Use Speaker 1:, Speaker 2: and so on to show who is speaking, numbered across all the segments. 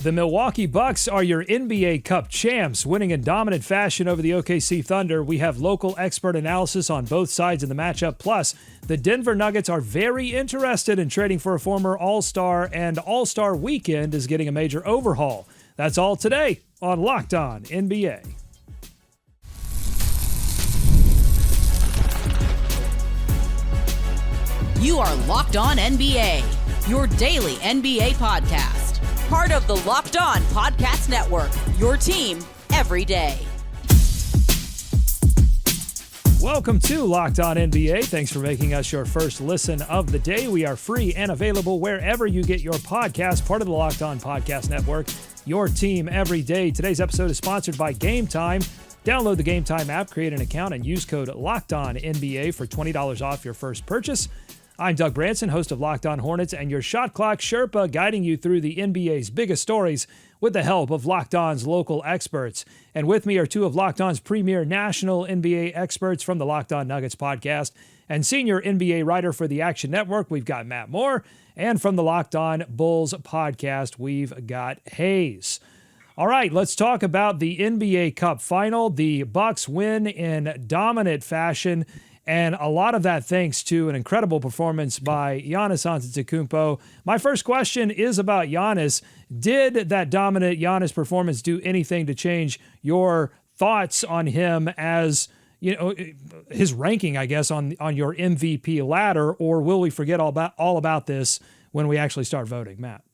Speaker 1: The Milwaukee Bucks are your NBA Cup champs, winning in dominant fashion over the OKC Thunder. We have local expert analysis on both sides of the matchup. Plus, the Denver Nuggets are very interested in trading for a former All-Star, and All-Star Weekend is getting a major overhaul. That's all today on Locked On NBA.
Speaker 2: You are Locked On NBA, your daily NBA podcast. Part of the Locked On Podcast Network, your team every day.
Speaker 1: Welcome to Locked On NBA. Thanks for making us your first listen of the day. We are free and available wherever you get your podcast, part of the Locked On Podcast Network, your team every day. Today's episode is sponsored by Game Time. Download the Game Time app, create an account, and use code LOCKEDONNBA for $20 off your first purchase. I'm Doug Branson, host of Locked On Hornets, and your Shot Clock Sherpa, guiding you through the NBA's biggest stories with the help of Locked On's local experts. And with me are two of Locked On's premier national NBA experts from the Locked On Nuggets podcast and senior NBA writer for the Action Network. We've got Matt Moore, and from the Locked On Bulls podcast, we've got Hayes. All right, let's talk about the NBA Cup final. The Bucks win in dominant fashion, and a lot of that thanks to an incredible performance by Giannis Antetokounmpo. My first question is about Giannis. Did that dominant Giannis performance do anything to change your thoughts on him as, you know, his ranking, I guess, on your MVP ladder, or will we forget all about this when we actually start voting? Matt?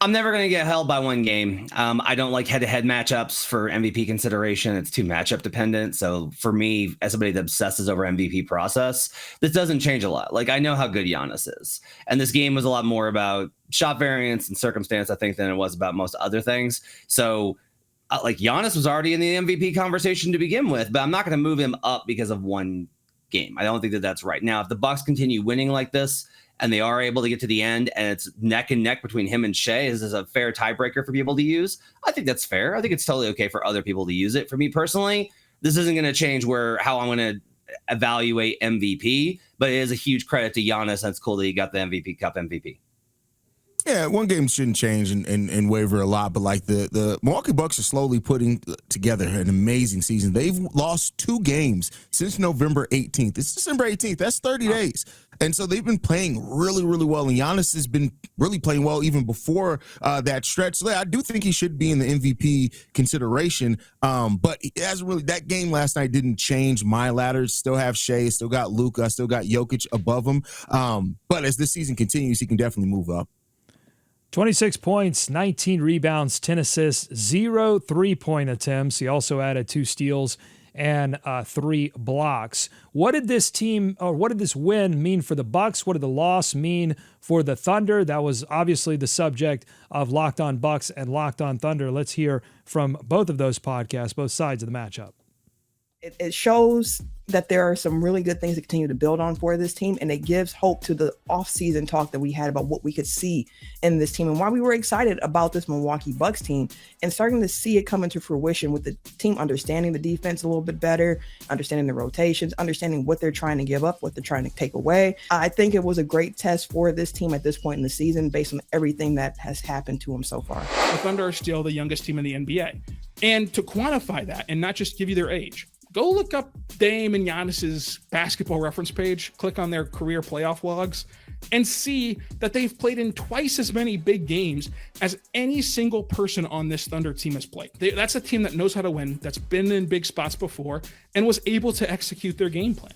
Speaker 3: I'm never going to get held by one game. I don't like head-to-head matchups for MVP consideration. It's too matchup dependent. So for me, as somebody that obsesses over MVP process, this doesn't change a lot. Like, I know how good Giannis is. And this game was a lot more about shot variance and circumstance, I think, than it was about most other things. So like, Giannis was already in the MVP conversation to begin with, but I'm not going to move him up because of one game. I don't think that that's right. Now, if the Bucks continue winning like this, and they are able to get to the end, and it's neck and neck between him and Shea, this is a fair tiebreaker for people to use, I think that's fair. I think it's totally okay for other people to use it. For me personally, this isn't going to change how I'm going to evaluate MVP, but it is a huge credit to Giannis. That's cool that he got the MVP Cup MVP.
Speaker 4: Yeah, one game shouldn't change and waver a lot, but like the Milwaukee Bucks are slowly putting together an amazing season. They've lost 2 games since November 18th. It's December 18th. That's 30 days. And so they've been playing really, really well. And Giannis has been really playing well even before that stretch. So I do think he should be in the MVP consideration. But that game last night didn't change my ladder. Still have Shea, still got Luka, still got Jokic above him. But as this season continues, he can definitely move up.
Speaker 1: 26 points, 19 rebounds, 10 assists, 0 3-point attempts. He also added 2 steals and 3 blocks. What did this win mean for the Bucks? What did the loss mean for the Thunder? That was obviously the subject of Locked On Bucks and Locked On Thunder. Let's hear from both of those podcasts, both sides of the matchup.
Speaker 5: It shows that there are some really good things to continue to build on for this team, and it gives hope to the off-season talk that we had about what we could see in this team and why we were excited about this Milwaukee Bucks team, and starting to see it come into fruition with the team understanding the defense a little bit better, understanding the rotations, understanding what they're trying to give up, what they're trying to take away. I think it was a great test for this team at this point in the season based on everything that has happened to them so far.
Speaker 6: The Thunder are still the youngest team in the NBA. And to quantify that and not just give you their age, go look up Dame and Giannis's basketball reference page, click on their career playoff logs, and see that they've played in twice as many big games as any single person on this Thunder team has played. That's a team that knows how to win, that's been in big spots before, and was able to execute their game plan.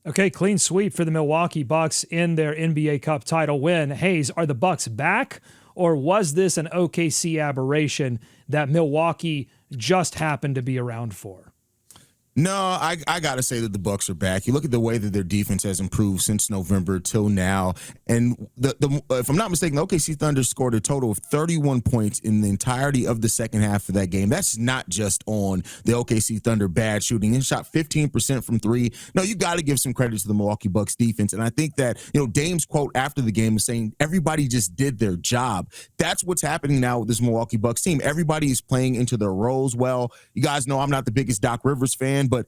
Speaker 1: Okay, clean sweep for the Milwaukee Bucks in their NBA Cup title win. Hayes, are the Bucks back, or was this an OKC aberration that Milwaukee just happened to be around for?
Speaker 4: No, I got to say that the Bucks are back. You look at the way that their defense has improved since November till now. And if I'm not mistaken, the OKC Thunder scored a total of 31 points in the entirety of the second half of that game. That's not just on the OKC Thunder bad shooting. And shot 15% from 3. No, you got to give some credit to the Milwaukee Bucks defense. And I think that, Dame's quote after the game is saying everybody just did their job. That's what's happening now with this Milwaukee Bucks team. Everybody is playing into their roles well. You guys know I'm not the biggest Doc Rivers fan, but,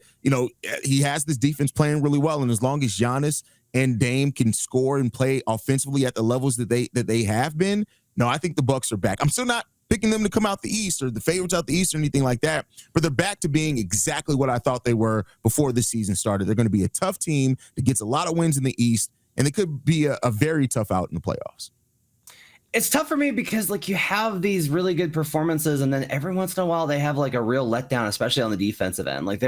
Speaker 4: he has this defense playing really well. And as long as Giannis and Dame can score and play offensively at the levels that they have been, no, I think the Bucks are back. I'm still not picking them to come out the East or the favorites out the East or anything like that, but they're back to being exactly what I thought they were before the season started. They're going to be a tough team that gets a lot of wins in the East, and it could be a very tough out in the playoffs.
Speaker 3: It's tough for me because like you have these really good performances, and then every once in a while they have like a real letdown, especially on the defensive end. Like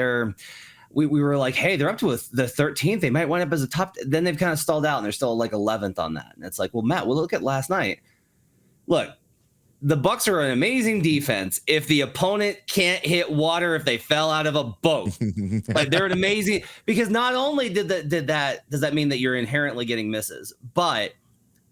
Speaker 3: we were like, hey, they're up to the 13th. They might wind up as a top. Then they've kind of stalled out, and they're still like 11th on that. And it's like, well, Matt, we'll look at last night. Look, the Bucks are an amazing defense. If the opponent can't hit water, if they fell out of a boat, like they're an amazing. Because not only does that mean that you're inherently getting misses, but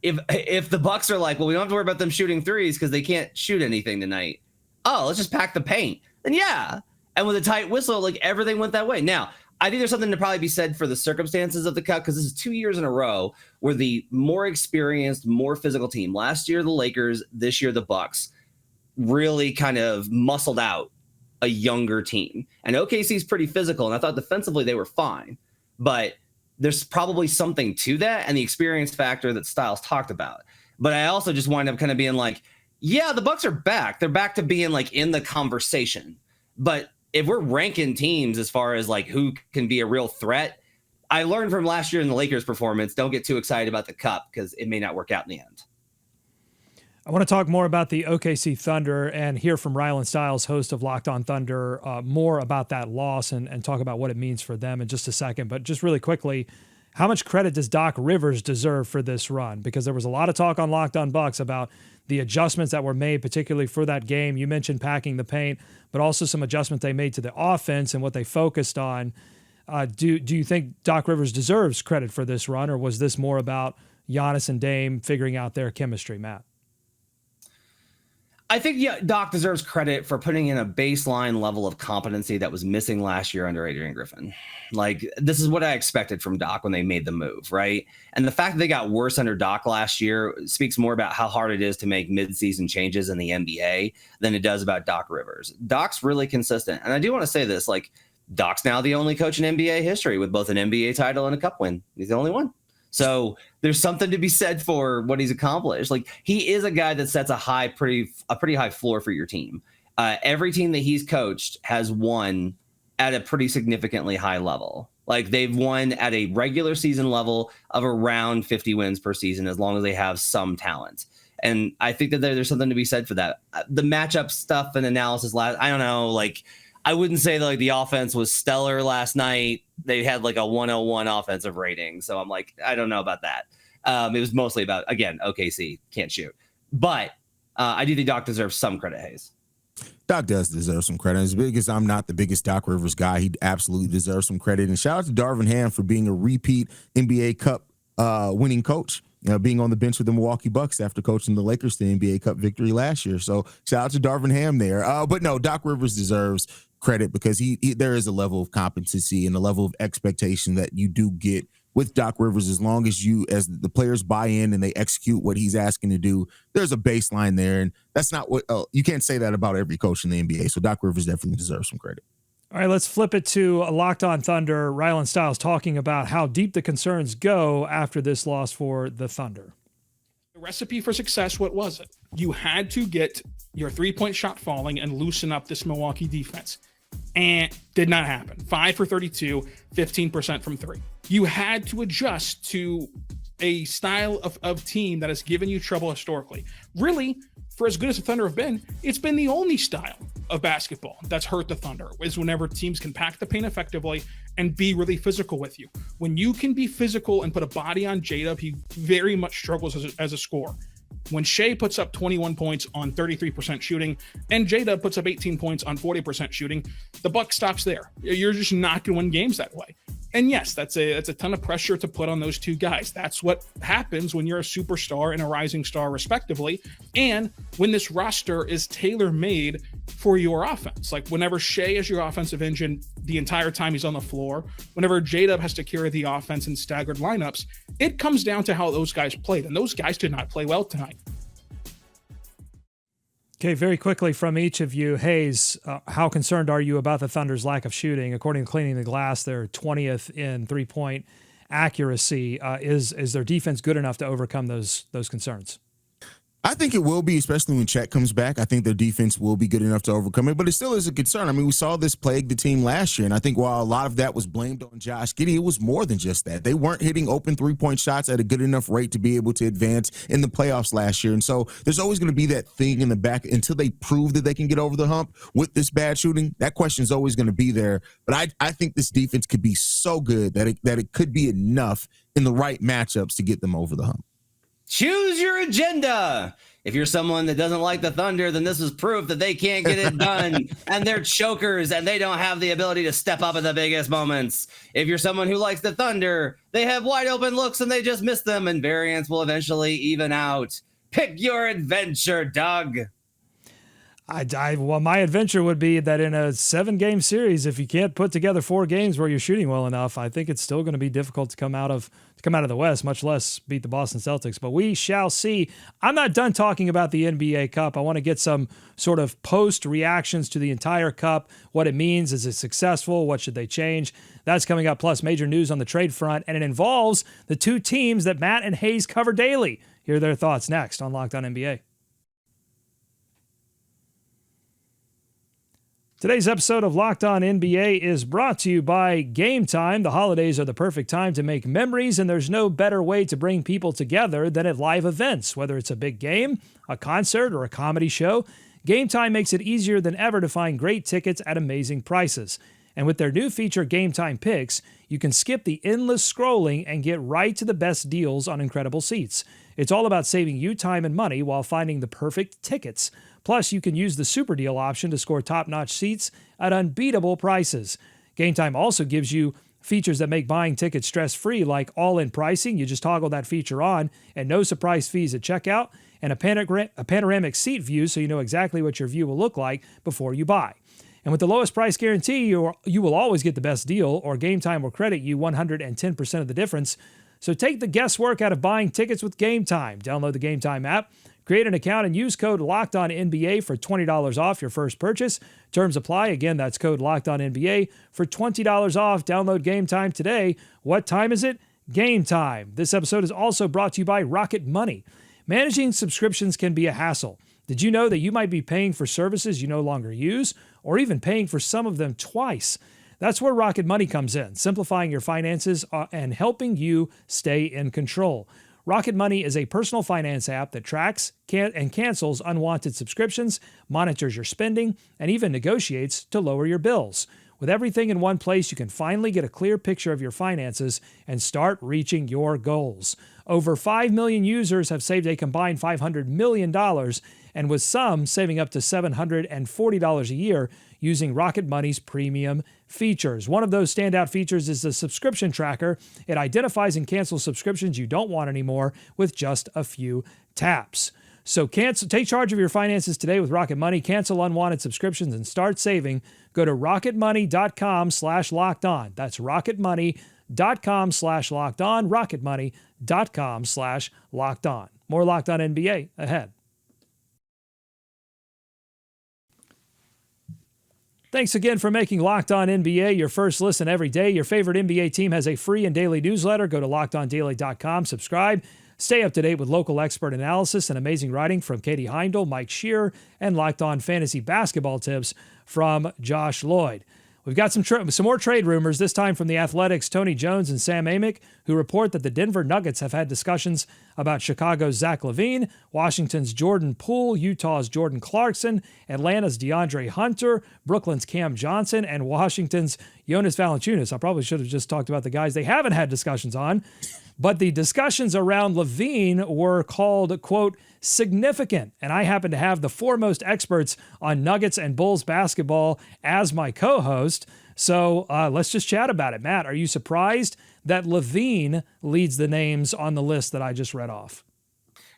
Speaker 3: if the Bucks are like, well, we don't have to worry about them shooting threes because they can't shoot anything tonight. Oh, let's just pack the paint. Then yeah, and with a tight whistle, like everything went that way. Now, I think there's something to probably be said for the circumstances of the cut, because this is 2 years in a row where the more experienced, more physical team, last year the Lakers, this year the Bucks, really kind of muscled out a younger team. And OKC is pretty physical, and I thought defensively they were fine, but there's probably something to that and the experience factor that Styles talked about. But I also just wind up kind of being like, yeah, the Bucks are back. They're back to being like in the conversation. But if we're ranking teams as far as like who can be a real threat, I learned from last year in the Lakers performance, don't get too excited about the cup because it may not work out in the end.
Speaker 1: I want to talk more about the OKC Thunder and hear from Rylan Styles, host of Locked On Thunder, more about that loss and talk about what it means for them in just a second. But just really quickly, how much credit does Doc Rivers deserve for this run? Because there was a lot of talk on Locked On Bucks about the adjustments that were made, particularly for that game. You mentioned packing the paint, but also some adjustments they made to the offense and what they focused on. Do you think Doc Rivers deserves credit for this run, or was this more about Giannis and Dame figuring out their chemistry, Matt?
Speaker 3: I think Doc deserves credit for putting in a baseline level of competency that was missing last year under Adrian Griffin. Like, this is what I expected from Doc when they made the move, right? And the fact that they got worse under Doc last year speaks more about how hard it is to make midseason changes in the NBA than it does about Doc Rivers. Doc's really consistent. And I do want to say this, like, Doc's now the only coach in NBA history with both an NBA title and a cup win. He's the only one. So there's something to be said for what he's accomplished. Like, he is a guy that sets a pretty high floor for your team. Every team that he's coached has won at a pretty significantly high level. Like, they've won at a regular season level of around 50 wins per season, as long as they have some talent. And I think that there's something to be said for that. The matchup stuff and analysis I don't know, like, I wouldn't say that like the offense was stellar last night. They had like a 101 offensive rating. So I'm like, I don't know about that. It was mostly about, again, OKC can't shoot. But I do think Doc deserves some credit, Hayes.
Speaker 4: Doc does deserve some credit. As big as I'm not the biggest Doc Rivers guy, he absolutely deserves some credit. And shout out to Darvin Ham for being a repeat NBA Cup winning coach. Being on the bench with the Milwaukee Bucks after coaching the Lakers to the NBA Cup victory last year. So shout out to Darvin Ham there. But no, Doc Rivers deserves credit because there is a level of competency and a level of expectation that you do get with Doc Rivers. As long as the players buy in and they execute what he's asking to do, there's a baseline there. And that's not what you can't say that about every coach in the NBA. So Doc Rivers definitely deserves some credit.
Speaker 1: All right, let's flip it to Locked On Thunder. Rylan Styles talking about how deep the concerns go after this loss for the Thunder.
Speaker 6: The recipe for success, what was it? You had to get your three-point shot falling and loosen up this Milwaukee defense. And did not happen. 5 for 32, 15% from three. You had to adjust to a style of team that has given you trouble historically. Really, for as good as the Thunder have been, it's been the only style of basketball that's hurt the Thunder, is whenever teams can pack the paint effectively and be really physical with you. When you can be physical and put a body on J-Dub, he very much struggles as a scorer. When Shea puts up 21 points on 33% shooting and J-Dub puts up 18 points on 40% shooting, the buck stops there. You're just not going to win games that way. And yes, that's a ton of pressure to put on those two guys. That's what happens when you're a superstar and a rising star, respectively. And when this roster is tailor-made for your offense. Like, whenever Shea is your offensive engine the entire time he's on the floor, whenever J-Dub has to carry the offense in staggered lineups, it comes down to how those guys played. And those guys did not play well tonight.
Speaker 1: Okay, very quickly from each of you, Hayes, how concerned are you about the Thunder's lack of shooting? According to Cleaning the Glass, they're 20th in three-point accuracy. Is their defense good enough to overcome those concerns?
Speaker 4: I think it will be, especially when Chet comes back. I think their defense will be good enough to overcome it, but it still is a concern. I mean, we saw this plague the team last year, and I think while a lot of that was blamed on Josh Giddey, it was more than just that. They weren't hitting open three-point shots at a good enough rate to be able to advance in the playoffs last year, and so there's always going to be that thing in the back until they prove that they can get over the hump with this bad shooting. That question is always going to be there, but I think this defense could be so good that it could be enough in the right matchups to get them over the hump.
Speaker 3: Choose your agenda. If you're someone that doesn't like the Thunder, then this is proof that they can't get it done and they're chokers and they don't have the ability to step up at the biggest moments. If you're someone who likes the Thunder, they have wide open looks and they just miss them, and variance will eventually even out. Pick your adventure, Doug.
Speaker 1: Well, my adventure would be that in a 7-game series, if you can't put together 4 games where you're shooting well enough, I think it's still going to be difficult to come out of the West, much less beat the Boston Celtics. But we shall see. I'm not done talking about the NBA Cup. I want to get some sort of post reactions to the entire Cup, what it means. Is it successful? What should they change? That's coming up, plus major news on the trade front, and it involves the 2 teams that Matt and Hayes cover daily. Hear their thoughts next on Locked On NBA. Today's episode of Locked On NBA is brought to you by Game Time. The holidays are the perfect time to make memories, and there's no better way to bring people together than at live events. Whether it's a big game, a concert, or a comedy show, Game Time makes it easier than ever to find great tickets at amazing prices. And with their new feature, Game Time Picks, you can skip the endless scrolling and get right to the best deals on incredible seats. It's all about saving you time and money while finding the perfect tickets. Plus, you can use the super deal option to score top-notch seats at unbeatable prices. Game Time also gives you features that make buying tickets stress-free, like all-in pricing. You just toggle that feature on, and no surprise fees at checkout, and a panoramic seat view so you know exactly what your view will look like before you buy. And with the lowest price guarantee, you will always get the best deal, or Game Time will credit you 110% of the difference. So take the guesswork out of buying tickets with Game Time. Download the Game Time app, create an account, and use code LOCKEDONNBA for $20 off your first purchase. Terms apply. Again, that's code LOCKEDONNBA for $20 off. Download Game Time today. What time is it? Game Time. This episode is also brought to you by Rocket Money. Managing subscriptions can be a hassle. Did you know that you might be paying for services you no longer use, or even paying for some of them twice? That's where Rocket Money comes in, simplifying your finances and helping you stay in control. Rocket Money is a personal finance app that tracks and cancels unwanted subscriptions, monitors your spending, and even negotiates to lower your bills. With everything in one place, you can finally get a clear picture of your finances and start reaching your goals. Over 5 million users have saved a combined $500 million, and with some saving up to $740 a year using Rocket Money's premium features. One of those standout features is the subscription tracker. It identifies and cancels subscriptions you don't want anymore with just a few taps. So take charge of your finances today with Rocket Money. Cancel unwanted subscriptions and start saving. Go to rocketmoney.com/lockedon. That's rocketmoney.com/lockedon. rocketmoney.com/lockedon. More Locked On NBA ahead. Thanks again for making Locked On NBA your first listen every day. Your favorite NBA team has a free and daily newsletter. Go to lockedondaily.com, subscribe. Stay up to date with local expert analysis and amazing writing from Katie Heindel, Mike Shearer, and Locked On Fantasy Basketball tips from Josh Lloyd. We've got some more trade rumors, this time from the Athletics' Tony Jones and Sam Amick, who report that the Denver Nuggets have had discussions about Chicago's Zach LaVine, Washington's Jordan Poole, Utah's Jordan Clarkson, Atlanta's DeAndre Hunter, Brooklyn's Cam Johnson, and Washington's Jonas Valanciunas. I probably should have just talked about the guys they haven't had discussions on. But the discussions around LaVine were called, quote, significant. And I happen to have the foremost experts on Nuggets and Bulls basketball as my co-host. So let's just chat about it. Matt, are you surprised that LaVine leads the names on the list that I just read off?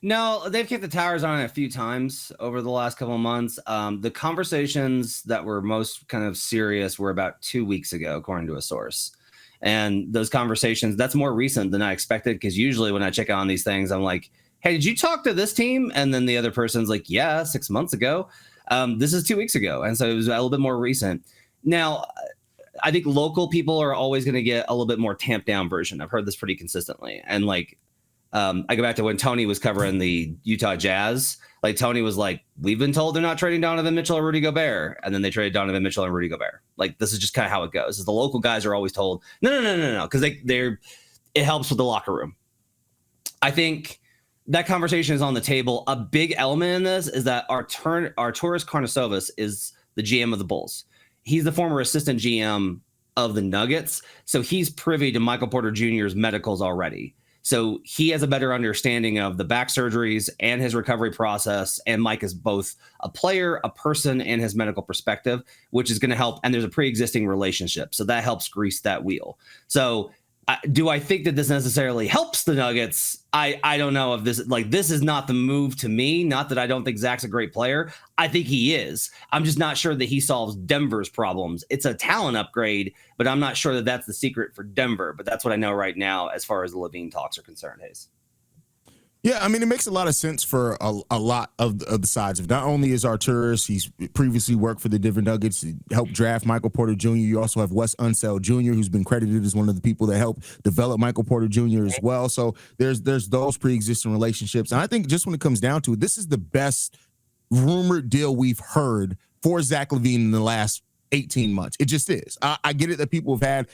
Speaker 3: No, they've kicked the tires on it a few times over the last couple of months. The conversations that were most kind of serious were about 2 weeks ago, according to a source. And those conversations, that's more recent than I expected, because usually when I check on these things, I'm like, hey, did you talk to this team? And then the other person's like, yeah, 6 months ago. This is 2 weeks ago. And so it was a little bit more recent. Now, I think local people are always going to get a little bit more tamped down version. I've heard this pretty consistently. And like, I go back to when Tony was covering the Utah Jazz. Like Tony was like, we've been told they're not trading Donovan Mitchell or Rudy Gobert. And then they traded Donovan Mitchell and Rudy Gobert. Like, this is just kind of how it goes. Is the local guys are always told, no. Cause it helps with the locker room. I think that conversation is on the table. A big element in this is that Arturas Karnisovas is the GM of the Bulls. He's the former assistant GM of the Nuggets. So he's privy to Michael Porter Jr.'s medicals already. So he has a better understanding of the back surgeries and his recovery process. And Mike is both a player, a person, and his medical perspective, which is going to help. And there's a pre-existing relationship. So that helps grease that wheel. So do I think that this necessarily helps the Nuggets? I don't know if this is not the move to me. Not that I don't think Zach's a great player. I think he is. I'm just not sure that he solves Denver's problems. It's a talent upgrade, but I'm not sure that that's the secret for Denver. But that's what I know right now as far as the LaVine talks are concerned, Hayes.
Speaker 4: Yeah, I mean, it makes a lot of sense for a lot of the sides. Of not only is Arturas, he's previously worked for the Denver Nuggets, he helped draft Michael Porter Jr. You also have Wes Unseld Jr., who's been credited as one of the people that helped develop Michael Porter Jr. as well. So there's those pre-existing relationships. And I think just when it comes down to it, this is the best rumored deal we've heard for Zach LaVine in the last 18 months. It just is. I get it that people have had,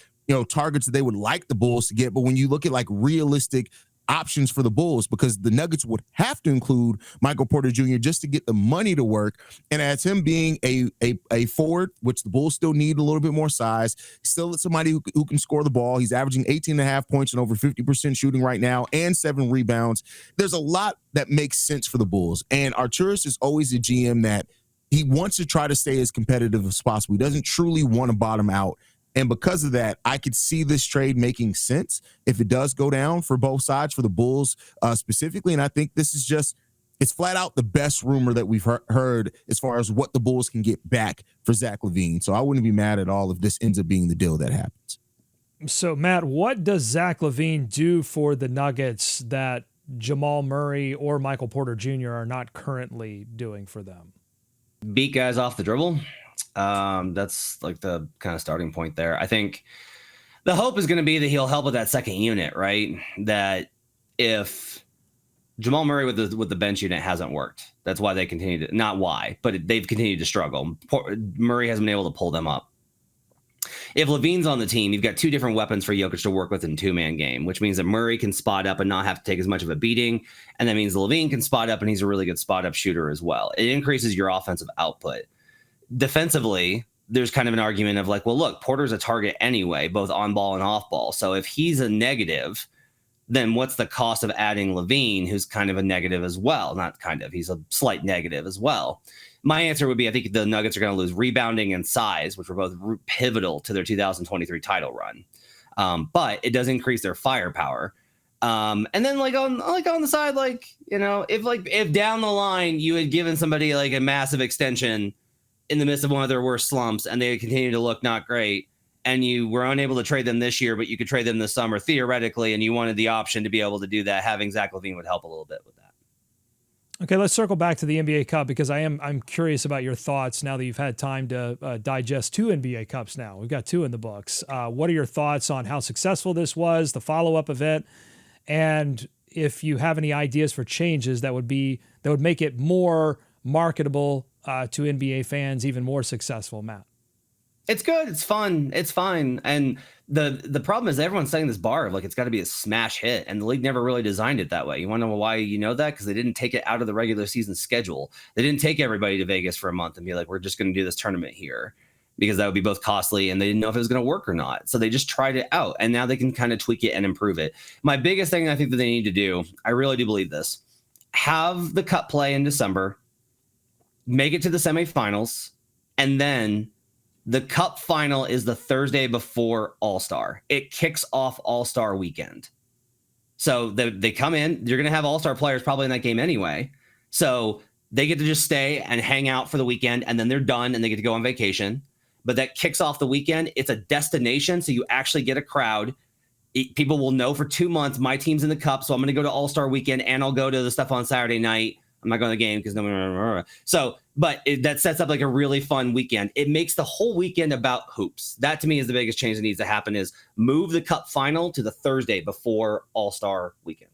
Speaker 4: targets that they would like the Bulls to get, but when you look at like realistic options for the Bulls, because the Nuggets would have to include Michael Porter Jr. just to get the money to work. And as him being a forward, which the Bulls still need a little bit more size, still somebody who can score the ball. He's averaging 18.5 points and over 50% shooting right now and 7 rebounds. There's a lot that makes sense for the Bulls. And Arturas is always a GM that he wants to try to stay as competitive as possible. He doesn't truly want to bottom out. And because of that, I could see this trade making sense if it does go down for both sides, for the Bulls specifically. And I think this is it's flat out the best rumor that we've heard as far as what the Bulls can get back for Zach LaVine. So I wouldn't be mad at all if this ends up being the deal that happens.
Speaker 1: So, Matt, what does Zach LaVine do for the Nuggets that Jamal Murray or Michael Porter Jr. are not currently doing for them?
Speaker 3: Beat guys off the dribble. That's like the kind of starting point there. I think the hope is going to be that he'll help with that second unit, right? That if Jamal Murray with the bench unit hasn't worked, that's why they continue to, not why, but they've continued to struggle. Murray hasn't been able to pull them up. If LaVine's on the team, you've got 2 different weapons for Jokic to work with in 2-man game, which means that Murray can spot up and not have to take as much of a beating. And that means LaVine can spot up and he's a really good spot up shooter as well. It increases your offensive output. Defensively, there's kind of an argument of like, well, look, Porter's a target anyway, both on ball and off ball. So if he's a negative, then what's the cost of adding LaVine, who's kind of a negative as well? Not kind of, he's a slight negative as well. My answer would be, I think the Nuggets are going to lose rebounding and size, which were both pivotal to their 2023 title run. But it does increase their firepower. And then on the side, if down the line you had given somebody like a massive extension in the midst of one of their worst slumps and they continue to look not great, and you were unable to trade them this year, but you could trade them this summer theoretically, and you wanted the option to be able to do that, having Zach LaVine would help a little bit with that.
Speaker 1: Okay, let's circle back to the NBA Cup, because I'm curious about your thoughts now that you've had time to digest 2 NBA Cups now. We've got 2 in the books. What are your thoughts on how successful this was, the follow-up of it, and if you have any ideas for changes that would make it more marketable to NBA fans, even more successful, Matt?
Speaker 3: It's good. It's fun. It's fine. And the problem is everyone's setting this bar of like, it's got to be a smash hit. And the league never really designed it that way. You want to know why you know that? Because they didn't take it out of the regular season schedule. They didn't take everybody to Vegas for a month and be like, we're just going to do this tournament here, because that would be both costly and they didn't know if it was going to work or not. So they just tried it out, and now they can kind of tweak it and improve it. My biggest thing I think that they need to do, I really do believe this, have the cup play in December, make it to the semifinals, and then the cup final is the Thursday before All-Star. It kicks off All-Star weekend. So they come in, you're going to have All-Star players probably in that game anyway. So they get to just stay and hang out for the weekend, and then they're done and they get to go on vacation. But that kicks off the weekend. It's a destination, so you actually get a crowd. People will know for 2 months, my team's in the cup, so I'm going to go to All-Star weekend and I'll go to the stuff on Saturday night I'm not going to the game because no one. So, but that sets up like a really fun weekend. It makes the whole weekend about hoops. That to me is the biggest change that needs to happen is move the Cup final to the Thursday before All-Star weekend.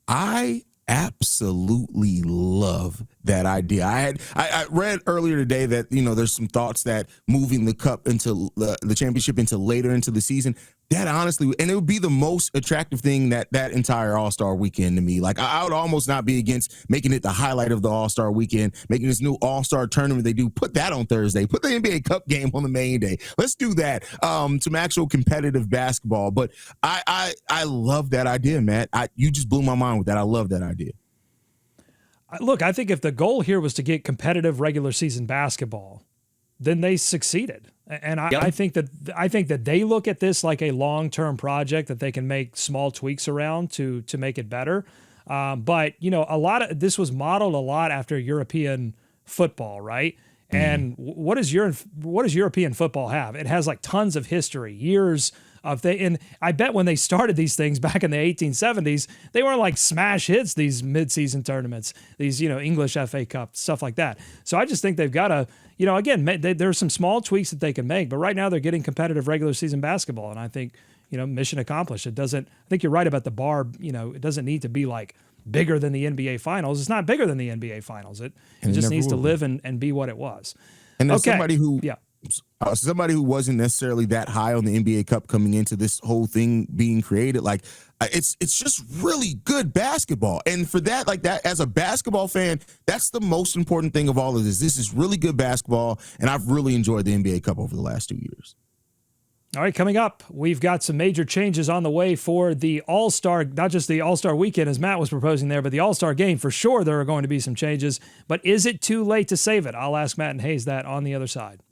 Speaker 4: I absolutely love that idea. I read earlier today that, there's some thoughts that moving the Cup into the championship into later into the season, that honestly, and it would be the most attractive thing that entire All-Star weekend to me. Like I would almost not be against making it the highlight of the All-Star weekend, making this new All-Star tournament they do, put that on Thursday, put the NBA Cup game on the main day. Let's do that. Some actual competitive basketball. But I love that idea, Matt. You just blew my mind with that. I love that idea.
Speaker 1: Look, I think if the goal here was to get competitive regular season basketball, then they succeeded. And I think that they look at this like a long-term project that they can make small tweaks around to make it better. But a lot of this was modeled a lot after European football, right? And what does European football have? It has like tons of history, years of and I bet when they started these things back in the 1870s, they weren't like smash hits, these mid-season tournaments, these, English FA Cup, stuff like that. So I just think they've got to, again, there's some small tweaks that they can make, but right now they're getting competitive regular season basketball. And I think, mission accomplished. I think you're right about the bar, it doesn't need to be like bigger than the NBA Finals. It's not bigger than the NBA Finals. It just needs to live and be what it was.
Speaker 4: And as somebody who wasn't necessarily that high on the NBA Cup coming into this whole thing being created, like it's just really good basketball. And for that, like that, as a basketball fan, that's the most important thing of all of this. This is really good basketball, and I've really enjoyed the NBA Cup over the last 2 years.
Speaker 1: All right, coming up, we've got some major changes on the way for the All-Star, not just the All-Star weekend as Matt was proposing there, but the All-Star game. For sure, there are going to be some changes, but is it too late to save it? I'll ask Matt and Hayes that on the other side.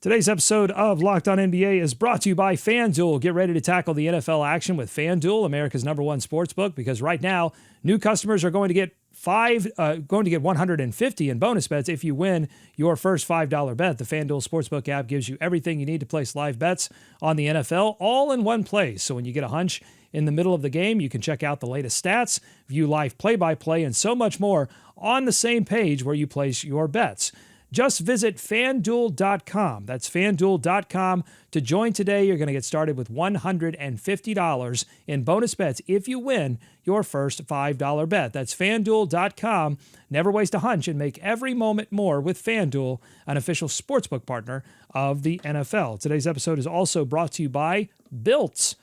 Speaker 1: Today's episode of Locked On NBA is brought to you by FanDuel. Get ready to tackle the NFL action with FanDuel, America's #1 sportsbook, because right now, new customers are going to get $150 in bonus bets if you win your first $5 bet. The FanDuel Sportsbook app gives you everything you need to place live bets on the NFL all in one place. So when you get a hunch in the middle of the game, you can check out the latest stats, view live play-by-play, and so much more on the same page where you place your bets. Just visit FanDuel.com. That's FanDuel.com to join today. You're going to get started with $150 in bonus bets if you win your first $5 bet. That's FanDuel.com. Never waste a hunch and make every moment more with FanDuel, an official sportsbook partner of the NFL. Today's episode is also brought to you by Built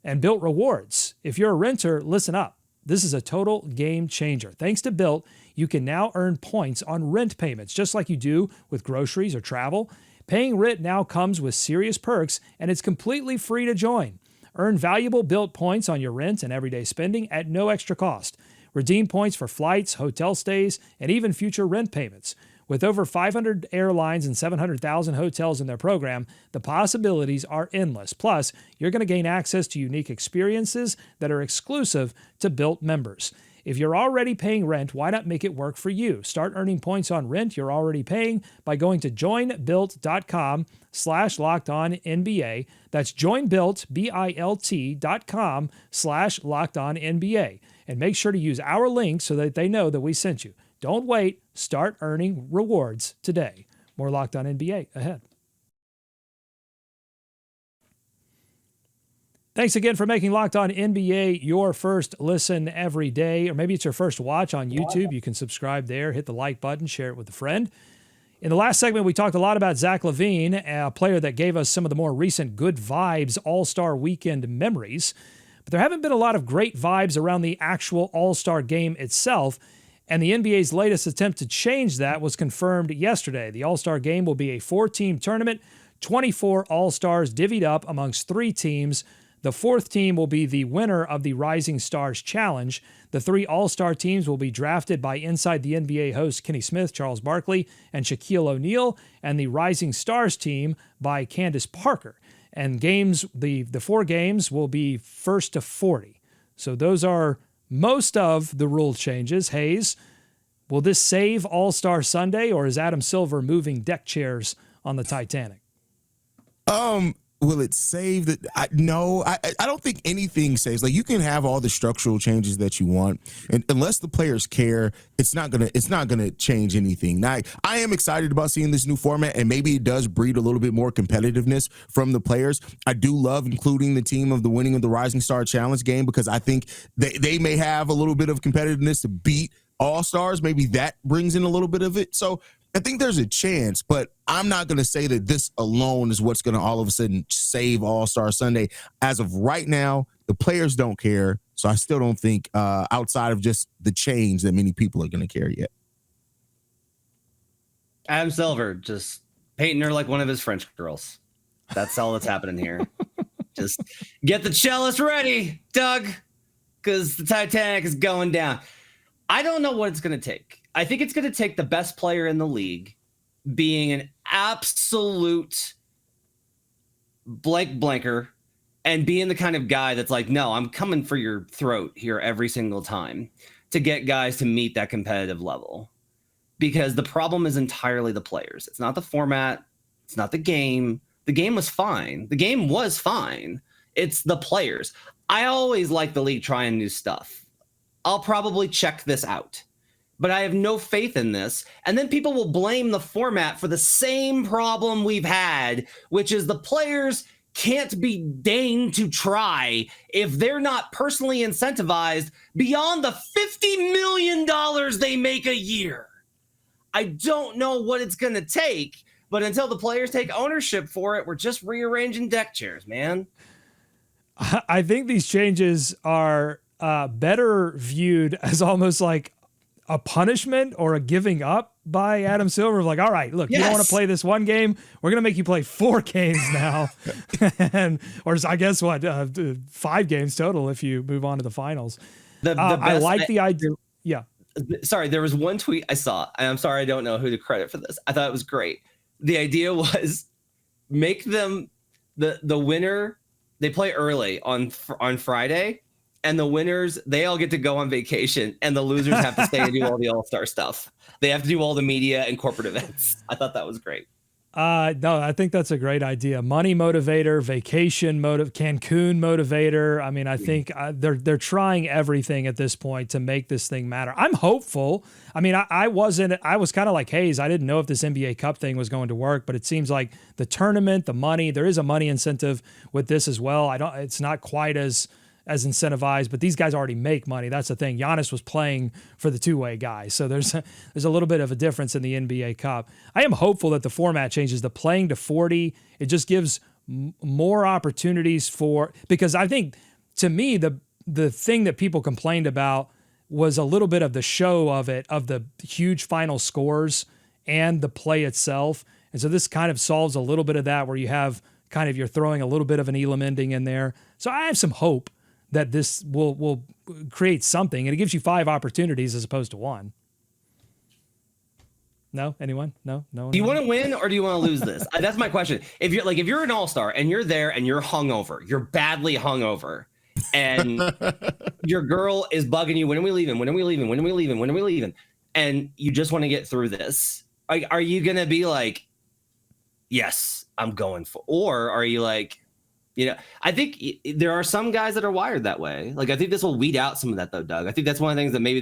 Speaker 1: and Built Rewards. If you're a renter, listen up. This is a total game changer. Thanks to Built, you can now earn points on rent payments, just like you do with groceries or travel. Paying rent now comes with serious perks, and it's completely free to join. Earn valuable Built points on your rent and everyday spending at no extra cost. Redeem points for flights, hotel stays, and even future rent payments. With over 500 airlines and 700,000 hotels in their program, the possibilities are endless. Plus, you're going to gain access to unique experiences that are exclusive to Built members. If you're already paying rent, why not make it work for you? Start earning points on rent you're already paying by going to joinbuilt.com/LockedOnNBA. That's joinbuilt.com/LockedOnNBA. And make sure to use our link so that they know that we sent you. Don't wait. Start earning rewards today. More Locked On NBA ahead. Thanks again for making Locked On NBA your first listen every day, or maybe it's your first watch on YouTube. You can subscribe there, hit the like button, share it with a friend. In the last segment, we talked a lot about Zach LaVine, a player that gave us some of the more recent good vibes All-Star weekend memories. But there haven't been a lot of great vibes around the actual All-Star game itself, and the NBA's latest attempt to change that was confirmed yesterday. The All-Star game will be a 4-team tournament, 24 All-Stars divvied up amongst 3 teams. The 4th team will be the winner of the Rising Stars Challenge. The 3 All-Star teams will be drafted by Inside the NBA hosts Kenny Smith, Charles Barkley, and Shaquille O'Neal, and the Rising Stars team by Candace Parker. And games, the 4 games will be first to 40. So those are most of the rule changes. Hayes, will this save All-Star Sunday, or is Adam Silver moving deck chairs on the Titanic?
Speaker 4: will it save the? No, I don't think anything saves. Like, you can have all the structural changes that you want, and unless the players care, it's not gonna change anything. Now, I am excited about seeing this new format, and maybe it does breed a little bit more competitiveness from the players. I do love including the team of the winning of the Rising Star Challenge game, because I think they may have a little bit of competitiveness to beat All-Stars. Maybe that brings in a little bit of it. So I think there's a chance, but I'm not going to say that this alone is what's going to all of a sudden save All-Star Sunday. As of right now, the players don't care, so I still don't think outside of just the change that many people are going to care yet.
Speaker 3: Adam Silver just painting her like one of his French girls. That's all that's happening here. Just get the cellist ready, Doug, because the Titanic is going down. I don't know what it's going to take. I think it's going to take the best player in the league being an absolute blanker and being the kind of guy that's like, no, I'm coming for your throat here every single time, to get guys to meet that competitive level. Because the problem is entirely the players. It's not the format. It's not the game. The game was fine. The game was fine. It's the players. I always like the league trying new stuff. I'll probably check this out, but I have no faith in this. And then people will blame the format for the same problem we've had, which is the players can't be deigned to try if they're not personally incentivized beyond the $50 million they make a year. I don't know what it's going to take, but until the players take ownership for it, we're just rearranging deck chairs, man.
Speaker 1: I think these changes are better viewed as almost like a punishment or a giving up by Adam Silver. Like, all right, look, you don't want to play this one game. We're going to make you play 4 games now. or I guess 5 games total if you move on to the finals. I like the idea. Yeah.
Speaker 3: Sorry, there was one tweet I saw, and I'm sorry I don't know who to credit for this. I thought it was great. The idea was make them the winner. They play early on Friday, and the winners, they all get to go on vacation, and the losers have to stay and do all the All-Star stuff. They have to do all the media and corporate events. I thought that was great.
Speaker 1: No, I think that's a great idea. Money motivator, vacation Cancun motivator. I mean, I think they're trying everything at this point to make this thing matter. I'm hopeful. I mean, I was kind of like Hayes. I didn't know if this NBA Cup thing was going to work, but it seems like the tournament, the money, there is a money incentive with this as well. It's not quite as incentivized, but these guys already make money. That's the thing. Giannis was playing for the two-way guys. So there's a little bit of a difference in the NBA Cup. I am hopeful that the format changes. The playing to 40, it just gives more opportunities because I think, to me, the thing that people complained about was a little bit of the show of it, of the huge final scores and the play itself. And so this kind of solves a little bit of that, where you have kind of, you're throwing a little bit of an Elam ending in there. So I have some hope that this will create something, and it gives you 5 opportunities as opposed to 1. No, anyone? No.
Speaker 3: Do you want to win or do you want to lose this? That's my question. If you're an all-star and you're there and you're hungover, you're badly hungover, and your girl is bugging you, when are we leaving? When are we leaving? When are we leaving? When are we leaving? And you just want to get through this. Are you gonna be like, yes, I'm going for, or are you like, I think there are some guys that are wired that way. Like, I think this will weed out some of that, though, Doug. I think that's one of the things that maybe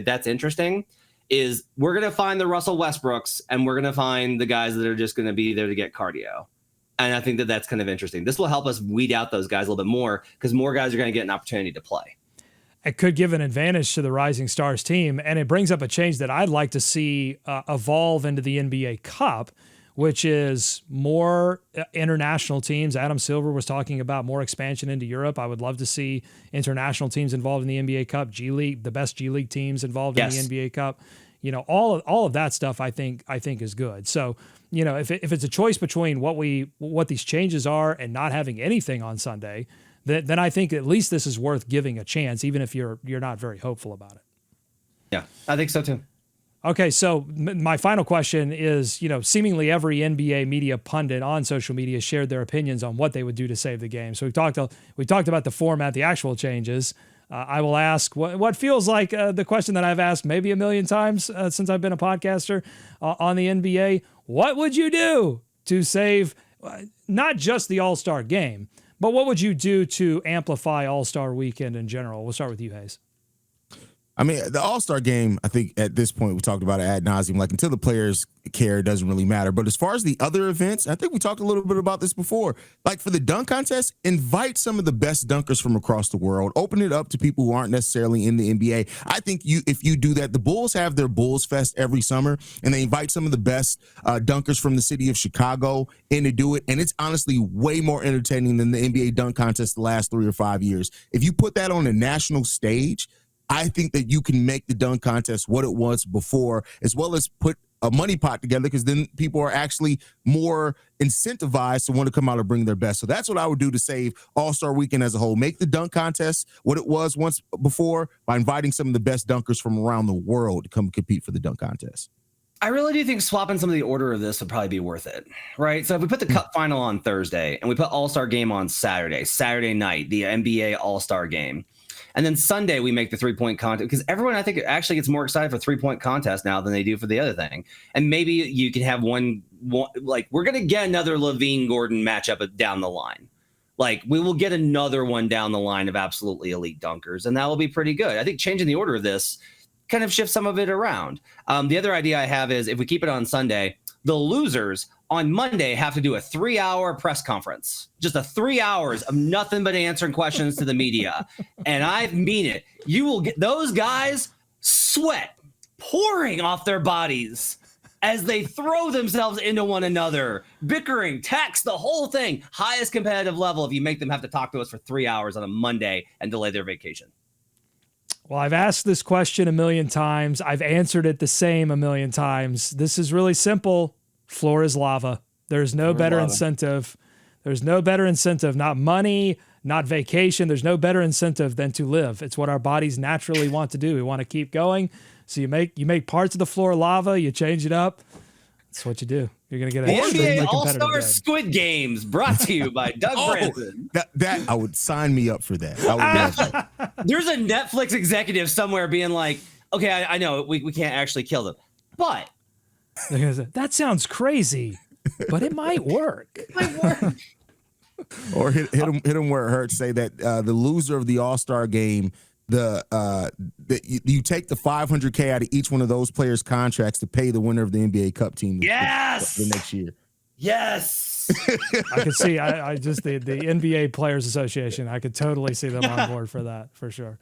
Speaker 3: that's interesting, is we're going to find the Russell Westbrooks, and we're going to find the guys that are just going to be there to get cardio. And I think that's kind of interesting. This will help us weed out those guys a little bit more, because more guys are going to get an opportunity to play.
Speaker 1: It could give an advantage to the Rising Stars team, and it brings up a change that I'd like to see evolve into the NBA Cup, which is more international teams. Adam Silver was talking about more expansion into Europe. I would love to see international teams involved in the NBA Cup, G League, the best G League teams involved in the NBA Cup. All of that stuff I think is good. So, if it's a choice between what these changes are and not having anything on Sunday, then I think at least this is worth giving a chance, even if you're not very hopeful about it.
Speaker 3: Yeah, I think so too.
Speaker 1: Okay, so my final question is, seemingly every NBA media pundit on social media shared their opinions on what they would do to save the game. So we talked about the format, the actual changes. I will ask what feels like the question that I've asked maybe a million times since I've been a podcaster on the NBA. What would you do to save not just the All-Star game, but what would you do to amplify All-Star weekend in general? We'll start with you, Hayes.
Speaker 4: I mean, the All-Star game, I think at this point, we talked about it ad nauseum. Like, until the players care, it doesn't really matter. But as far as the other events, I think we talked a little bit about this before. Like, for the dunk contest, invite some of the best dunkers from across the world. Open it up to people who aren't necessarily in the NBA. I think if you do that, the Bulls have their Bulls Fest every summer, and they invite some of the best dunkers from the city of Chicago in to do it. And it's honestly way more entertaining than the NBA dunk contest the last 3 or 5 years. If you put that on a national stage, I think that you can make the dunk contest what it was before, as well as put a money pot together, because then people are actually more incentivized to want to come out and bring their best. So that's what I would do to save All-Star Weekend as a whole. Make the dunk contest what it was once before by inviting some of the best dunkers from around the world to come compete for the dunk contest.
Speaker 3: I really do think swapping some of the order of this would probably be worth it, right? So if we put the Cup final on Thursday and we put All-Star game on Saturday night, the NBA All-Star game, and then Sunday, we make the three-point contest, because everyone, I think, actually gets more excited for three-point contest now than they do for the other thing. And maybe you can have one like, we're going to get another LaVine-Gordon matchup down the line. Like, we will get another one down the line of absolutely elite dunkers, and that will be pretty good. I think changing the order of this kind of shifts some of it around. The other idea I have is, if we keep it on Sunday, the losers on Monday have to do a 3-hour press conference, just a 3 hours of nothing but answering questions to the media. And I mean it. You will get those guys sweat pouring off their bodies as they throw themselves into one another, bickering, text, the whole thing. Highest competitive level if you make them have to talk to us for 3 hours on a Monday and delay their vacation.
Speaker 1: Well, I've asked this question a million times. I've answered it the same a million times. This is really simple. Floor is lava. There's no better incentive. There's no better incentive, not money, not vacation. There's no better incentive than to live. It's what our bodies naturally want to do. We want to keep going. So you make parts of the floor lava, you change it up. That's what you do. You're going to get
Speaker 3: the NBA All-Star Squid Games, brought to you by Doug Branson.
Speaker 4: That I would sign me up for that. I would love that.
Speaker 3: There's a Netflix executive somewhere being like, okay, I know we can't actually kill them, but
Speaker 1: that sounds crazy, but it might work.
Speaker 3: It might work.
Speaker 4: Or hit him where it hurts. Say that the loser of the All-Star game, you take the $500K out of each one of those players' contracts to pay the winner of the NBA Cup team.
Speaker 3: Yes,
Speaker 4: the next year.
Speaker 3: Yes,
Speaker 1: I could see. I just the NBA Players Association. I could totally see them on board for that, for sure.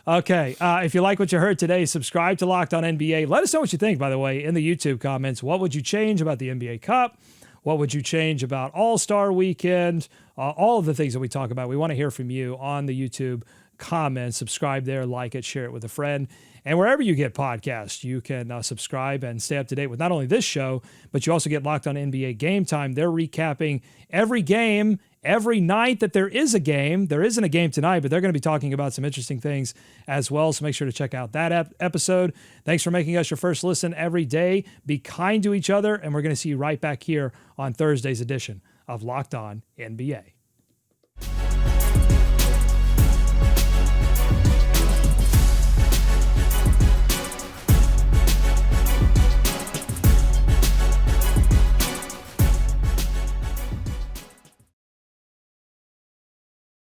Speaker 1: Okay, if you like what you heard today, subscribe to Locked On NBA. Let us know what you think, by the way, in the YouTube comments. What would you change about the NBA Cup? What would you change about All-Star Weekend? All of the things that we talk about. We want to hear from you on the YouTube comments. Subscribe there, like it, share it with a friend. And wherever you get podcasts, you can subscribe and stay up to date with not only this show, but you also get Locked On NBA Game Time. They're recapping every game, every night that there is a game. There isn't a game tonight, but they're going to be talking about some interesting things as well. So make sure to check out that episode. Thanks for making us your first listen every day. Be kind to each other, and we're going to see you right back here on Thursday's edition of Locked On NBA.